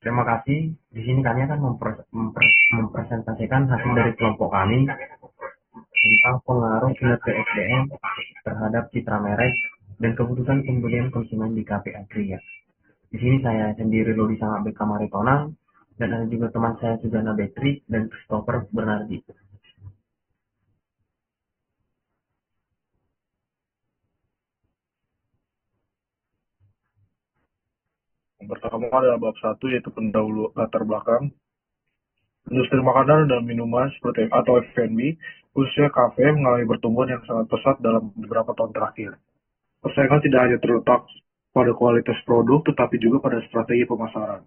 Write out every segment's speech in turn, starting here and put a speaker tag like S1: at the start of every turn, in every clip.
S1: Terima kasih. Di sini kami akan mempresentasikan hasil dari kelompok kami tentang pengaruh kinerja SDM terhadap citra merek dan keputusan pembelian konsumen di Cafe Agria. Di sini saya sendiri Lodi Sangat Beka Maritonang dan ada juga teman saya Suzana Betri dan Christopher Bernardi.
S2: Yang pertama adalah bab satu yaitu pendahulu latar belakang. Industri makanan dan minuman seperti atau F&B, khususnya kafe mengalami pertumbuhan yang sangat pesat dalam beberapa tahun terakhir. Persaingan tidak hanya terletak pada kualitas produk, tetapi juga pada strategi pemasaran,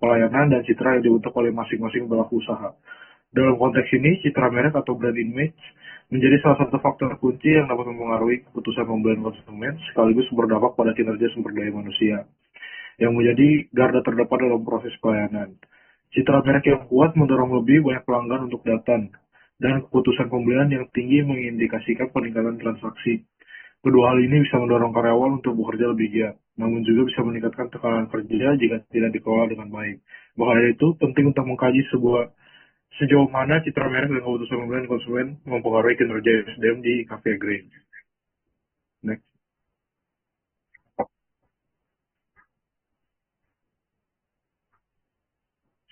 S2: pelayanan, dan citra yang dibentuk oleh masing-masing pelaku usaha. Dalam konteks ini, citra merek atau brand image menjadi salah satu faktor kunci yang dapat mempengaruhi keputusan pembelian konsumen sekaligus berdampak pada kinerja sumber daya manusia yang menjadi garda terdepan dalam proses pelayanan. Citra merek yang kuat mendorong lebih banyak pelanggan untuk datang, dan keputusan pembelian yang tinggi mengindikasikan peningkatan transaksi. Kedua hal ini bisa mendorong karyawan untuk bekerja lebih giat, namun juga bisa meningkatkan tekanan kerja jika tidak dikelola dengan baik. Maka dari itu, penting untuk mengkaji sejauh mana citra merek dan keputusan pembelian konsumen mempengaruhi kinerja SDM di Cafe Green. Next.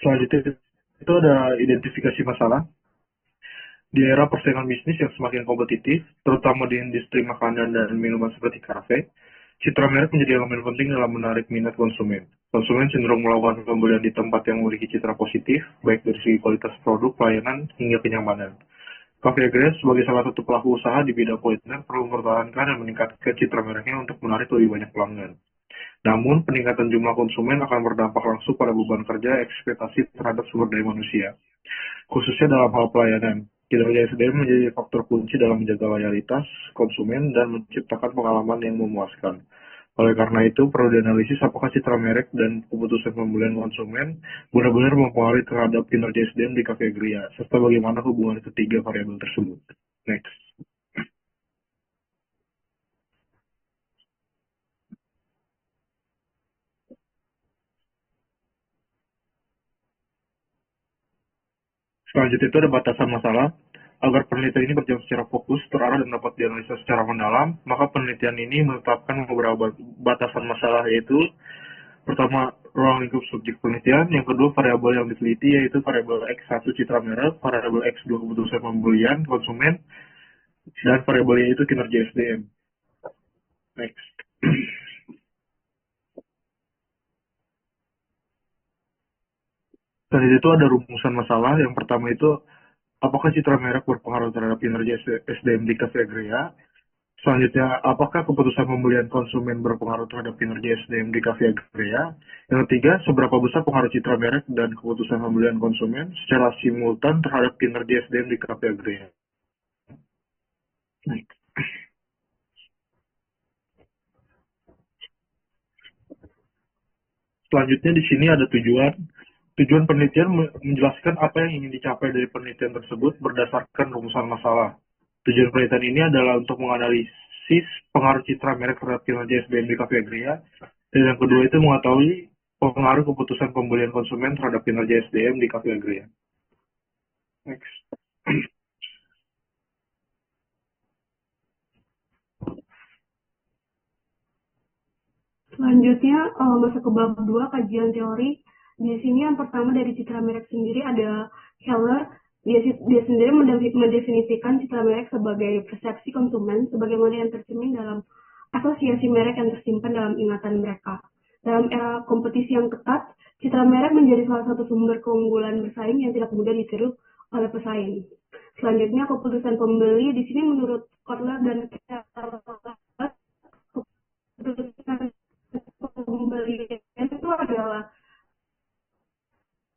S2: Selanjutnya itu ada identifikasi masalah. Di era persaingan bisnis yang semakin kompetitif, terutama di industri makanan dan minuman seperti kafe, citra merek menjadi elemen penting dalam menarik minat konsumen. Konsumen cenderung melakukan pembelian di tempat yang memiliki citra positif, baik dari segi kualitas produk, pelayanan, hingga kenyamanan. Cafe Grace sebagai salah satu pelaku usaha di bidang kuliner perlu mempertahankan dan meningkatkan citra mereknya untuk menarik lebih banyak pelanggan. Namun, peningkatan jumlah konsumen akan berdampak langsung pada beban kerja ekspektasi terhadap sumber daya manusia, khususnya dalam hal pelayanan. Kinerja SDM menjadi faktor kunci dalam menjaga loyalitas konsumen dan menciptakan pengalaman yang memuaskan. Oleh karena itu, perlu dianalisis apakah citra merek dan keputusan pembelian konsumen benar-benar mempengaruhi terhadap kinerja SDM di Cafe Gria, serta bagaimana hubungan ketiga variabel tersebut. Next. Selanjutnya itu ada batasan masalah. Agar penelitian ini berjalan secara fokus, terarah, dan dapat dianalisa secara mendalam, maka penelitian ini menetapkan beberapa batasan masalah, yaitu pertama, ruang lingkup subjek penelitian, yang kedua, variabel yang diteliti, yaitu variabel X1 citra merek, variabel X2 keputusan pembelian konsumen, dan variabel Y itu kinerja SDM. Next. Dan itu ada rumusan masalah. Yang pertama itu, apakah citra merek berpengaruh terhadap kinerja SDM di Cafe Agria? Selanjutnya, apakah keputusan pembelian konsumen berpengaruh terhadap kinerja SDM di Cafe Agria? Yang ketiga, seberapa besar pengaruh citra merek dan keputusan pembelian konsumen secara simultan terhadap kinerja SDM di Cafe Agria? Selanjutnya di sini ada tujuan. Tujuan penelitian menjelaskan apa yang ingin dicapai dari penelitian tersebut berdasarkan rumusan masalah. Tujuan penelitian ini adalah untuk menganalisis pengaruh citra merek terhadap kinerja SDM di Cafe Agria. Dan yang kedua itu mengetahui pengaruh keputusan pembelian konsumen terhadap kinerja SDM di Cafe Agria. Next.
S3: Selanjutnya masuk ke bab 2 kajian teori. Di sini yang pertama dari citra merek sendiri ada Heller. Dia sendiri mendefinisikan citra merek sebagai persepsi konsumen sebagaimana yang tercermin dalam asosiasi merek yang tersimpan dalam ingatan mereka. Dalam era kompetisi yang ketat, citra merek menjadi salah satu sumber keunggulan bersaing yang tidak mudah ditiru oleh pesaing. Selanjutnya keputusan pembeli di sini menurut Kotler dan Keller, keputusan pembelian itu adalah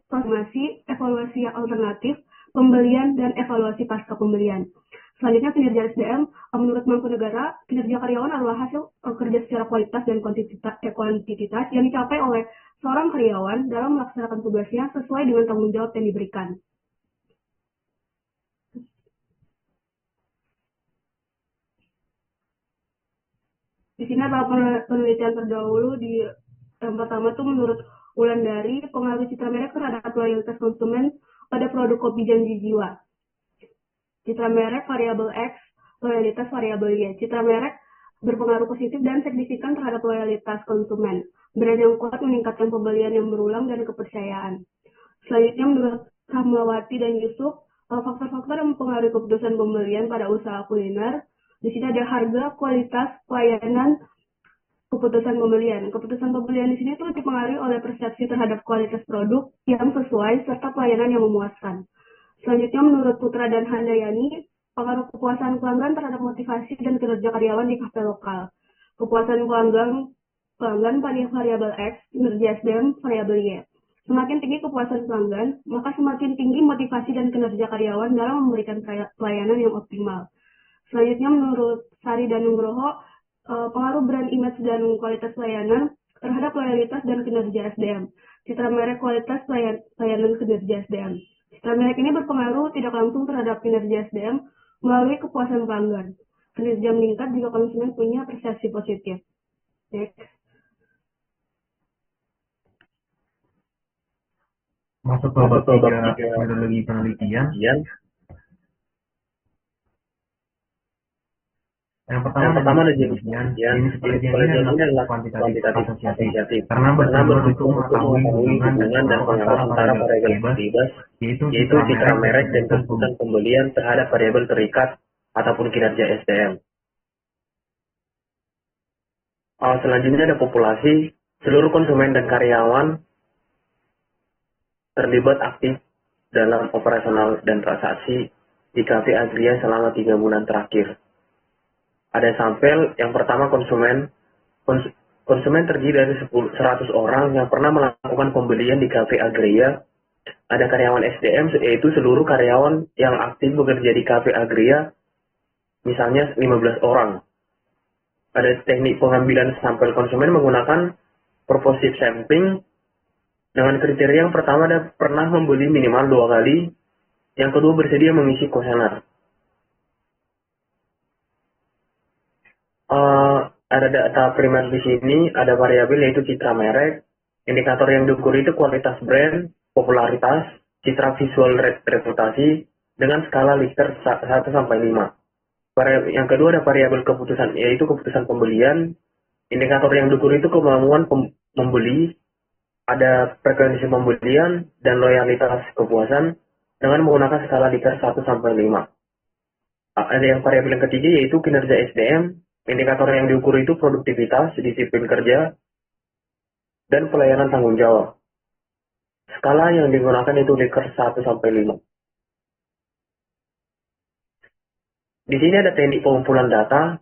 S3: evaluasi, evaluasi yang alternatif, pembelian, dan evaluasi pasca pembelian. Selanjutnya kinerja SDM, menurut Mangkunegara, kinerja karyawan adalah hasil kerja secara kualitas dan kuantititas yang dicapai oleh seorang karyawan dalam melaksanakan tugasnya sesuai dengan tanggung jawab yang diberikan. Di sini adalah penelitian terdahulu di yang pertama itu menurut Wulandari, pengaruh citra merek terhadap loyalitas konsumen pada produk kopi Janji Jiwa. Citra merek variabel X, loyalitas variabel Y. Citra merek berpengaruh positif dan signifikan terhadap loyalitas konsumen. Brand yang kuat meningkatkan pembelian yang berulang dan kepercayaan. Selanjutnya, menurut Rahmawati dan Yusuf, faktor-faktor yang mempengaruhi keputusan pembelian pada usaha kuliner. Di sini ada harga, kualitas, pelayanan, keputusan pembelian. Keputusan pembelian di sini itu dipengaruhi oleh persepsi terhadap kualitas produk yang sesuai serta pelayanan yang memuaskan. Selanjutnya, menurut Putra dan Handayani, pengaruh kepuasan pelanggan terhadap motivasi dan kinerja karyawan di kafe lokal. Kepuasan pelanggan pada variabel X, kinerja SDM variabel Y. Semakin tinggi kepuasan pelanggan, maka semakin tinggi motivasi dan kinerja karyawan dalam memberikan pelayanan yang optimal. Selanjutnya, menurut Sari dan Nugroho, pengaruh brand image dan kualitas pelayanan terhadap loyalitas dan kinerja SDM. Citra merek, kualitas pelayanan, kinerja SDM. Citra merek ini berpengaruh tidak langsung terhadap kinerja SDM melalui kepuasan pelanggan. Kinerja meningkat jika konsumen punya persepsi positif. Next.
S1: Masuk ke bab 3 metodologi penelitian. Yang pertama ada jenis penelitian. Jenis penelitian ini adalah kuantitatif asosiatif. Karena bertujuan untuk mengetahui hubungan dan pengaruh antara variabel bebas, yaitu citra merek dan keputusan pembelian terhadap variabel terikat ataupun kinerja SDM. Selanjutnya ada populasi. Seluruh konsumen dan karyawan terlibat aktif dalam operasional dan transaksi di Cafe Agria selama 3 bulan terakhir. Ada sampel. Yang pertama konsumen terdiri dari 100 orang yang pernah melakukan pembelian di Cafe Agria. Ada karyawan SDM, yaitu seluruh karyawan yang aktif bekerja di Cafe Agria, misalnya 15 orang. Ada teknik pengambilan sampel konsumen menggunakan purposive sampling. Dengan kriteria yang pertama ada pernah membeli minimal 2 kali, yang kedua bersedia mengisi kuesioner. Ada data primer di sini, ada variabel yaitu citra merek. Indikator yang diukur itu kualitas brand, popularitas, citra visual reputasi dengan skala Likert 1 sampai 5. Yang kedua ada variabel keputusan, yaitu keputusan pembelian. Indikator yang diukur itu kemampuan membeli, ada frekuensi pembelian dan loyalitas kepuasan dengan menggunakan skala Likert 1 sampai 5. Ada yang variabel yang ketiga yaitu kinerja SDM. Indikator yang diukur itu produktivitas, disiplin kerja, dan pelayanan tanggung jawab. Skala yang digunakan itu Likert 1 sampai 5. Di sini ada teknik pengumpulan data.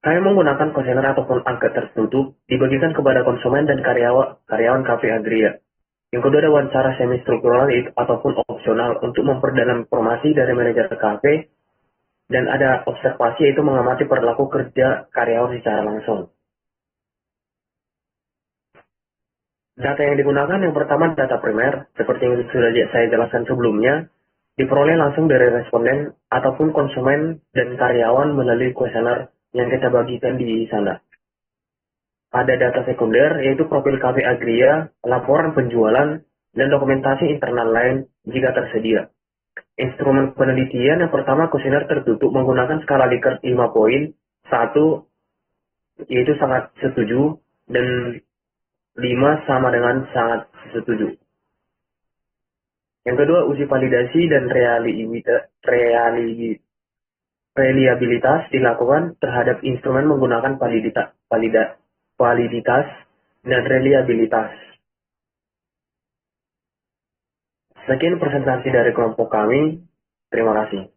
S1: Saya menggunakan kuesioner ataupun angka tertutup dibagikan kepada konsumen dan karyawan Cafe Agria. Yang kedua ada wawancara semi-struktural ataupun opsional untuk memperdalam informasi dari manajer kafe. Dan ada observasi yaitu mengamati perilaku kerja karyawan secara langsung. Data yang digunakan yang pertama data primer, seperti yang sudah saya jelaskan sebelumnya, diperoleh langsung dari responden ataupun konsumen dan karyawan melalui kuesioner yang kita bagikan di sana. Ada data sekunder yaitu profil Cafe Agria, laporan penjualan, dan dokumentasi internal lain jika tersedia. Instrumen penelitian yang pertama kuesioner tertutup menggunakan skala Likert 5 poin. 1 yaitu sangat setuju dan 5 sama dengan sangat setuju. Yang kedua uji validasi dan reliabilitas dilakukan terhadap instrumen menggunakan validitas dan reliabilitas. Sekian presentasi dari kelompok kami. Terima kasih.